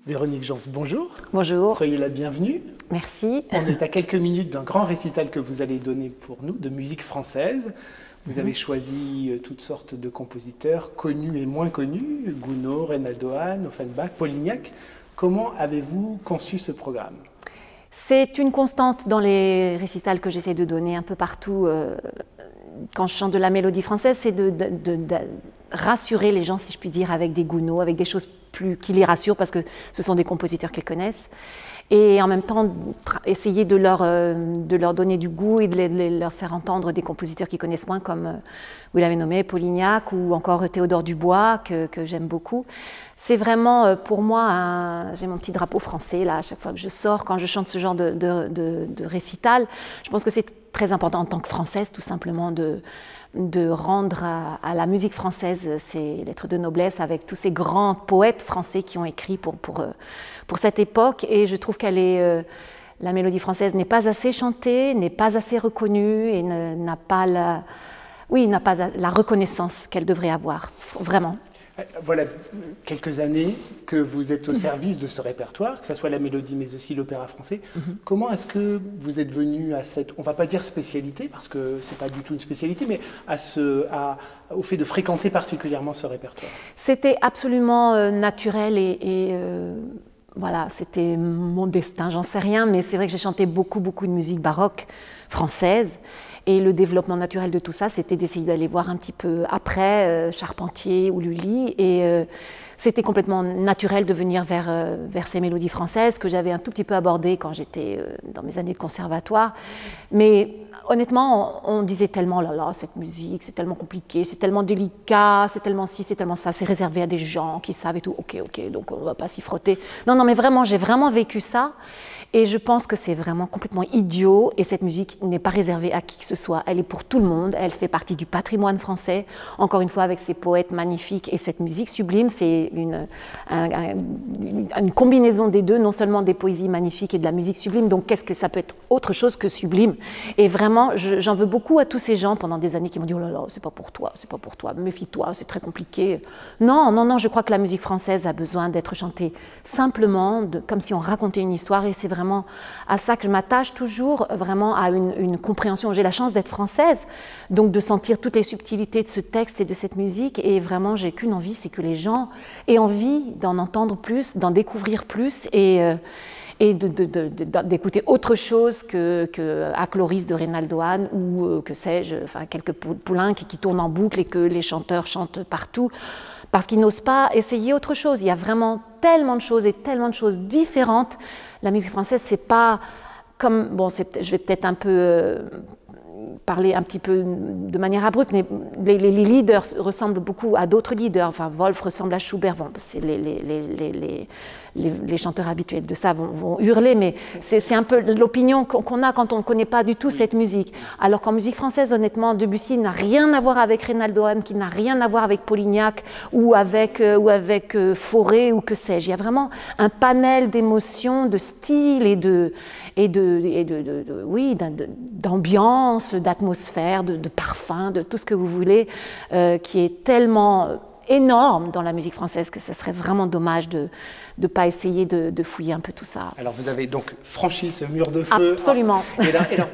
Véronique Jans, bonjour. Bonjour. Soyez la bienvenue. Merci. On est à quelques minutes d'un grand récital que vous allez donner pour nous de musique française. Vous avez choisi toutes sortes de compositeurs, connus et moins connus, Gounod, Reynaldo Hahn, Offenbach, Polignac. Comment avez-vous conçu ce programme? C'est une constante dans les récitals que j'essaie de donner un peu partout quand je chante de la mélodie française, c'est de rassurer les gens, si je puis dire, avec des Gounod, avec des choses qui les rassurent parce que ce sont des compositeurs qu'ils connaissent. Et en même temps, essayer de leur donner du goût et de leur faire entendre des compositeurs qu'ils connaissent moins, comme vous l'avez nommé, Polignac ou encore Théodore Dubois, que j'aime beaucoup. C'est vraiment, pour moi, j'ai mon petit drapeau français, là, à chaque fois que je sors, quand je chante ce genre de récital. Je pense que c'est très important en tant que Française, tout simplement, de rendre à la musique française ses lettres de noblesse avec tous ces grands poètes français qui ont écrit pour cette époque. Et je trouve la mélodie française n'est pas assez chantée, n'est pas assez reconnue et n'a pas la reconnaissance qu'elle devrait avoir, vraiment. Voilà quelques années que vous êtes au service de ce répertoire, que ce soit la mélodie mais aussi l'opéra français. Comment est-ce que vous êtes venu à cette, on ne va pas dire spécialité parce que ce n'est pas du tout une spécialité, mais au fait de fréquenter particulièrement ce répertoire? C'était absolument naturel et voilà, c'était mon destin, j'en sais rien, mais c'est vrai que j'ai chanté beaucoup de musique baroque française. Et le développement naturel de tout ça, c'était d'essayer d'aller voir un petit peu après Charpentier ou Lully. Et c'était complètement naturel de venir vers ces mélodies françaises que j'avais un tout petit peu abordées quand j'étais dans mes années de conservatoire. Mais honnêtement, on disait tellement, là là, cette musique, c'est tellement compliqué, c'est tellement délicat, c'est tellement ci, c'est tellement ça, c'est réservé à des gens qui savent et tout. Ok, donc on ne va pas s'y frotter. Non, mais vraiment, j'ai vraiment vécu ça. Et je pense que c'est vraiment complètement idiot et cette musique n'est pas réservée à qui que ce soit. Elle est pour tout le monde, elle fait partie du patrimoine français, encore une fois avec ces poètes magnifiques et cette musique sublime, c'est une combinaison des deux, non seulement des poésies magnifiques et de la musique sublime, donc qu'est-ce que ça peut être autre chose que sublime? Et vraiment, j'en veux beaucoup à tous ces gens pendant des années qui m'ont dit « Oh là là, c'est pas pour toi, méfie-toi, c'est très compliqué ». Non, je crois que la musique française a besoin d'être chantée simplement, comme si on racontait une histoire et c'est vraiment à ça que je m'attache toujours, vraiment à une compréhension. J'ai la chance d'être française, donc de sentir toutes les subtilités de ce texte et de cette musique et vraiment j'ai qu'une envie, c'est que les gens aient envie d'en entendre plus, d'en découvrir plus et d'écouter autre chose que Chloris de Reynaldo Hahn ou que sais-je, enfin quelques poulains qui tournent en boucle et que les chanteurs chantent partout. Parce qu'ils n'osent pas essayer autre chose. Il y a vraiment tellement de choses et tellement de choses différentes. La musique française, c'est pas comme... Bon, je vais peut-être un peu parler un petit peu de manière abrupte, mais les leaders ressemblent beaucoup à d'autres leaders. Enfin, Wolf ressemble à Schubert. Bon, les chanteurs habitués de ça vont hurler, mais c'est un peu l'opinion qu'on a quand on ne connaît pas du tout cette musique. Alors qu'en musique française, honnêtement, Debussy n'a rien à voir avec Reynaldo Hahn, qui n'a rien à voir avec Polignac ou avec Fauré ou que sais-je. Il y a vraiment un panel d'émotions, de styles d'ambiance, d'atmosphère, de parfum, de tout ce que vous voulez, qui est tellement énorme dans la musique française que ce serait vraiment dommage de ne pas essayer de fouiller un peu tout ça. Alors vous avez donc franchi ce mur de feu. Absolument. Et alors,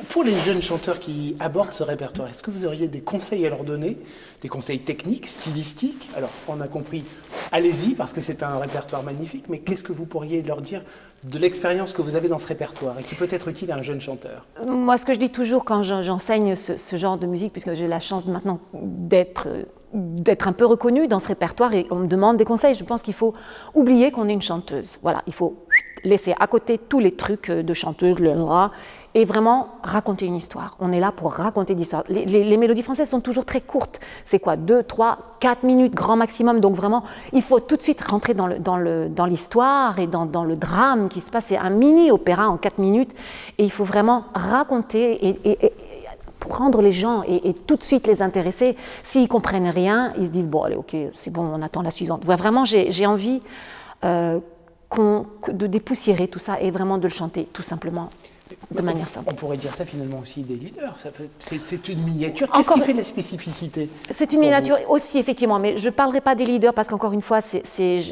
pour les jeunes chanteurs qui abordent ce répertoire, est-ce que vous auriez des conseils à leur donner, des conseils techniques, stylistiques? Alors on a compris, allez-y parce que c'est un répertoire magnifique, mais qu'est-ce que vous pourriez leur dire de l'expérience que vous avez dans ce répertoire et qui peut être utile à un jeune chanteur? Moi, ce que je dis toujours quand j'enseigne ce genre de musique, puisque j'ai la chance maintenant d'être un peu reconnue dans ce répertoire et on me demande des conseils, je pense qu'il faut oublier qu'on est une chanteuse. Voilà, il faut laisser à côté tous les trucs de chanteuse, et vraiment raconter une histoire. On est là pour raconter l'histoire. Les mélodies françaises sont toujours très courtes. C'est quoi, 2, 3, 4 minutes, grand maximum. Donc vraiment, il faut tout de suite rentrer dans l'histoire et dans le drame qui se passe. C'est un mini-opéra en 4 minutes. Et il faut vraiment raconter et prendre les gens et tout de suite les intéresser. S'ils ne comprennent rien, ils se disent « Bon, allez, ok, c'est bon, on attend la suivante ». Vraiment, j'ai envie de dépoussiérer tout ça et vraiment de le chanter, tout simplement. de manière simple. On pourrait dire ça finalement aussi des leaders. C'est une miniature. Qu'est-ce qui fait la spécificité? C'est une miniature aussi, effectivement, mais je ne parlerai pas des leaders parce qu'encore une fois,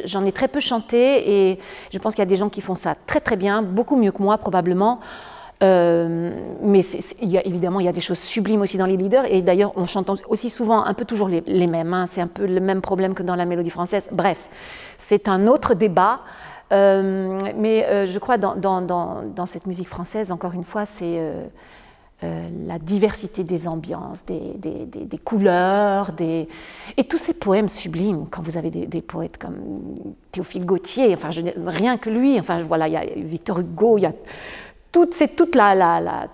j'en ai très peu chanté et je pense qu'il y a des gens qui font ça très très bien, beaucoup mieux que moi probablement. Mais évidemment, il y a des choses sublimes aussi dans les leaders et d'ailleurs, on chante aussi souvent un peu toujours les mêmes. Hein, c'est un peu le même problème que dans la mélodie française. Bref, c'est un autre débat. Mais je crois dans cette musique française, encore une fois, c'est la diversité des ambiances, des couleurs, et tous ces poèmes sublimes. Quand vous avez des poètes comme Théophile Gautier, enfin, rien que lui, enfin, voilà, il y a Victor Hugo, il y a c'est toute la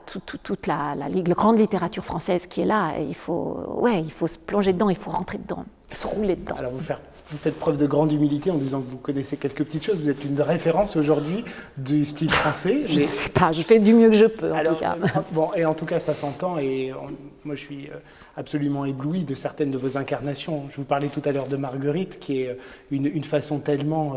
grande littérature française qui est là. Et il faut se plonger dedans, il faut rentrer dedans, se rouler dedans. Alors vous faites preuve de grande humilité en disant que vous connaissez quelques petites choses. Vous êtes une référence aujourd'hui du style français. Je ne sais pas, je fais du mieux que je peux en tout cas. Bon, et en tout cas, ça s'entend. Et moi, je suis absolument ébloui de certaines de vos incarnations. Je vous parlais tout à l'heure de Marguerite, qui est une façon tellement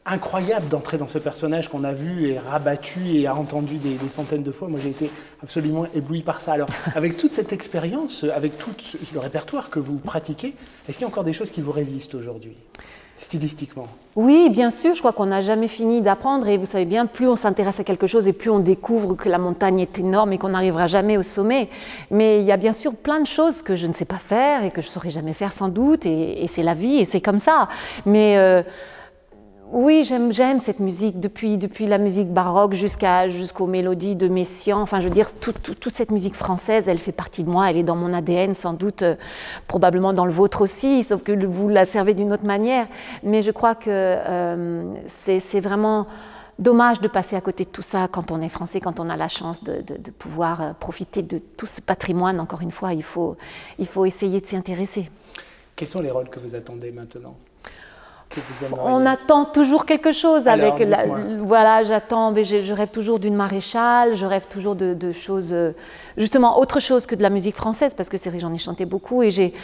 incroyable d'entrer dans ce personnage qu'on a vu et rabattu et a entendu des centaines de fois. Moi, j'ai été absolument ébloui par ça. Alors, avec toute cette expérience, avec tout le répertoire que vous pratiquez, est-ce qu'il y a encore des choses qui vous résistent aujourd'hui, stylistiquement? Oui, bien sûr. Je crois qu'on n'a jamais fini d'apprendre. Et vous savez bien, plus on s'intéresse à quelque chose et plus on découvre que la montagne est énorme et qu'on n'arrivera jamais au sommet. Mais il y a bien sûr plein de choses que je ne sais pas faire et que je ne saurais jamais faire sans doute. Et c'est la vie et c'est comme ça. Mais oui, j'aime cette musique, depuis la musique baroque jusqu'aux mélodies de Messiaen. Enfin, je veux dire, toute cette musique française, elle fait partie de moi, elle est dans mon ADN, sans doute, probablement dans le vôtre aussi, sauf que vous la servez d'une autre manière. Mais je crois que c'est vraiment dommage de passer à côté de tout ça quand on est français, quand on a la chance de pouvoir profiter de tout ce patrimoine. Encore une fois, il faut essayer de s'y intéresser. Quels sont les rôles que vous attendez maintenant ? On attend toujours quelque chose. Alors, voilà, j'attends, mais je rêve toujours d'une maréchale, je rêve toujours de choses, justement autre chose que de la musique française, parce que c'est vrai que j'en ai chanté beaucoup et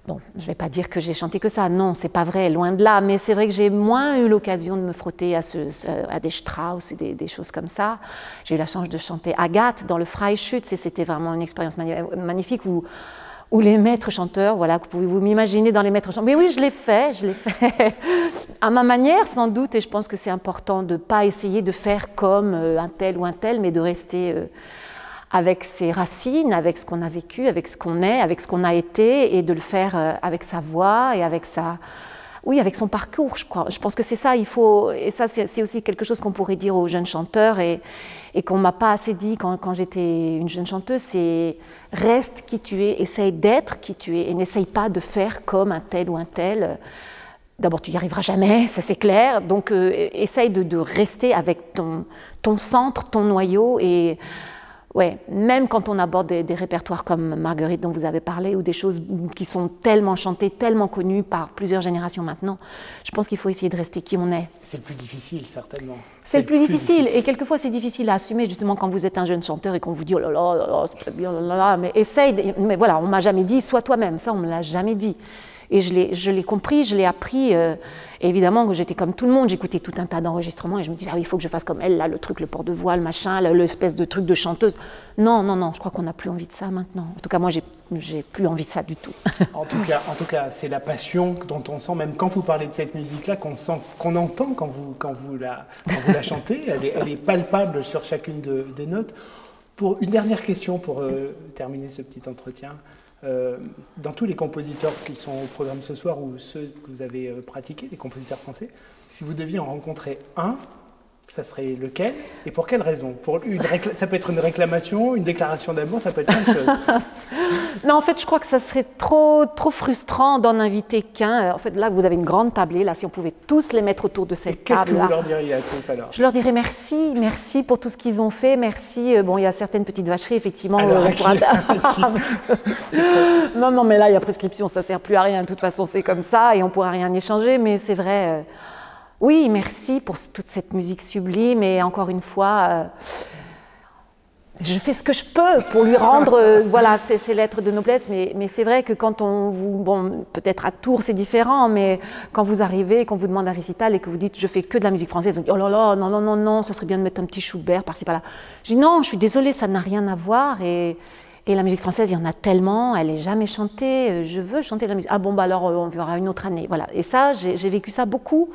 bon, je ne vais pas dire que j'ai chanté que ça, non, c'est pas vrai, loin de là, mais c'est vrai que j'ai moins eu l'occasion de me frotter à des Strauss et des choses comme ça. J'ai eu la chance de chanter Agathe dans le Freischütz et c'était vraiment une expérience magnifique où les maîtres chanteurs, voilà, pouvez-vous m'imaginer dans les maîtres chanteurs. Mais oui, je l'ai fait à ma manière sans doute, et je pense que c'est important de ne pas essayer de faire comme un tel ou un tel, mais de rester avec ses racines, avec ce qu'on a vécu, avec ce qu'on est, avec ce qu'on a été, et de le faire avec sa voix et avec avec son parcours, je crois. Je pense que c'est ça, et ça c'est aussi quelque chose qu'on pourrait dire aux jeunes chanteurs et qu'on ne m'a pas assez dit quand j'étais une jeune chanteuse, c'est reste qui tu es, essaye d'être qui tu es et n'essaye pas de faire comme un tel ou un tel. D'abord, tu n'y arriveras jamais, ça c'est clair, donc essaye de rester avec ton centre, ton noyau et ouais, même quand on aborde des répertoires comme Marguerite dont vous avez parlé ou des choses qui sont tellement chantées, tellement connues par plusieurs générations maintenant, je pense qu'il faut essayer de rester qui on est. C'est le plus difficile, certainement. C'est le plus difficile. Et quelquefois c'est difficile à assumer justement quand vous êtes un jeune chanteur et qu'on vous dit oh là là, c'est pas bien, oh là là, mais essaye, mais voilà, on m'a jamais dit sois toi-même, ça on me l'a jamais dit. Et je l'ai compris, je l'ai appris. Évidemment, j'étais comme tout le monde, j'écoutais tout un tas d'enregistrements et je me disais, ah oui, il faut que je fasse comme elle, là, le truc, le port de voix, le machin, l'espèce de truc de chanteuse. Non, je crois qu'on n'a plus envie de ça maintenant. En tout cas, moi, j'ai plus envie de ça du tout. En tout cas, c'est la passion dont on sent, même quand vous parlez de cette musique-là, qu'on entend quand vous la chantez. Elle est palpable sur chacune des notes. Pour une dernière question pour terminer ce petit entretien. Dans tous les compositeurs qui sont au programme ce soir ou ceux que vous avez pratiqués, les compositeurs français, si vous deviez en rencontrer un, ça serait lequel et pour quelle raison? Ça peut être une réclamation, une déclaration d'amour, ça peut être plein de choses. Non, en fait, je crois que ça serait trop frustrant d'en inviter qu'un. En fait, là, vous avez une grande tablée. Là, si on pouvait tous les mettre autour de cette table-là. Qu'est-ce que vous leur diriez à tous alors? Je leur dirais merci pour tout ce qu'ils ont fait. Merci. Bon, il y a certaines petites vacheries, effectivement. Non, mais là, il y a prescription. Ça ne sert plus à rien. De toute façon, c'est comme ça et on ne pourra rien échanger. Mais c'est vrai. Oui, merci pour toute cette musique sublime et encore une fois, Je fais ce que je peux pour lui rendre voilà, ces lettres de noblesse, mais c'est vrai que quand on vous... Bon, peut-être à Tours c'est différent, mais quand vous arrivez, qu'on vous demande un récital et que vous dites « je fais que de la musique française », on dit « oh là là, non, non, non, non, ça serait bien de mettre un petit Schubert par-ci par-là ». Je dis « non, je suis désolée, ça n'a rien à voir et la musique française, il y en a tellement, elle n'est jamais chantée, je veux chanter de la musique. Ah bon, bah alors on verra une autre année. » Voilà. Et ça, j'ai vécu ça beaucoup.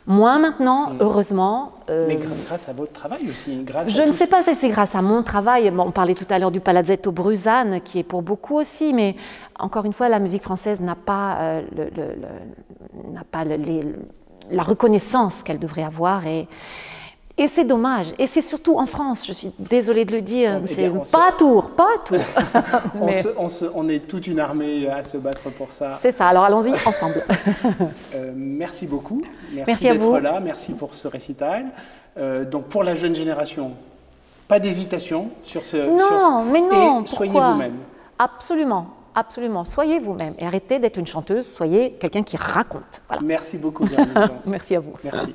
Moins maintenant, heureusement. Mais grâce à votre travail aussi. Je ne sais pas si c'est grâce à mon travail. Bon, on parlait tout à l'heure du Palazzetto Bruzane, qui est pour beaucoup aussi, mais encore une fois, la musique française n'a pas, la reconnaissance qu'elle devrait avoir. Et c'est dommage. Et c'est surtout en France, je suis désolée de le dire, c'est pas à Tours, pas à Tours. On est toute une armée à se battre pour ça. C'est ça, alors allons-y ensemble. Merci beaucoup. Merci à vous. D'être là, merci pour ce récital. Donc pour la jeune génération, pas d'hésitation sur ce... Non, mais non, et soyez vous-même. Absolument, absolument. Soyez vous-même et arrêtez d'être une chanteuse, soyez quelqu'un qui raconte. Voilà. Merci beaucoup, Véronique Jans. Merci à vous. Merci.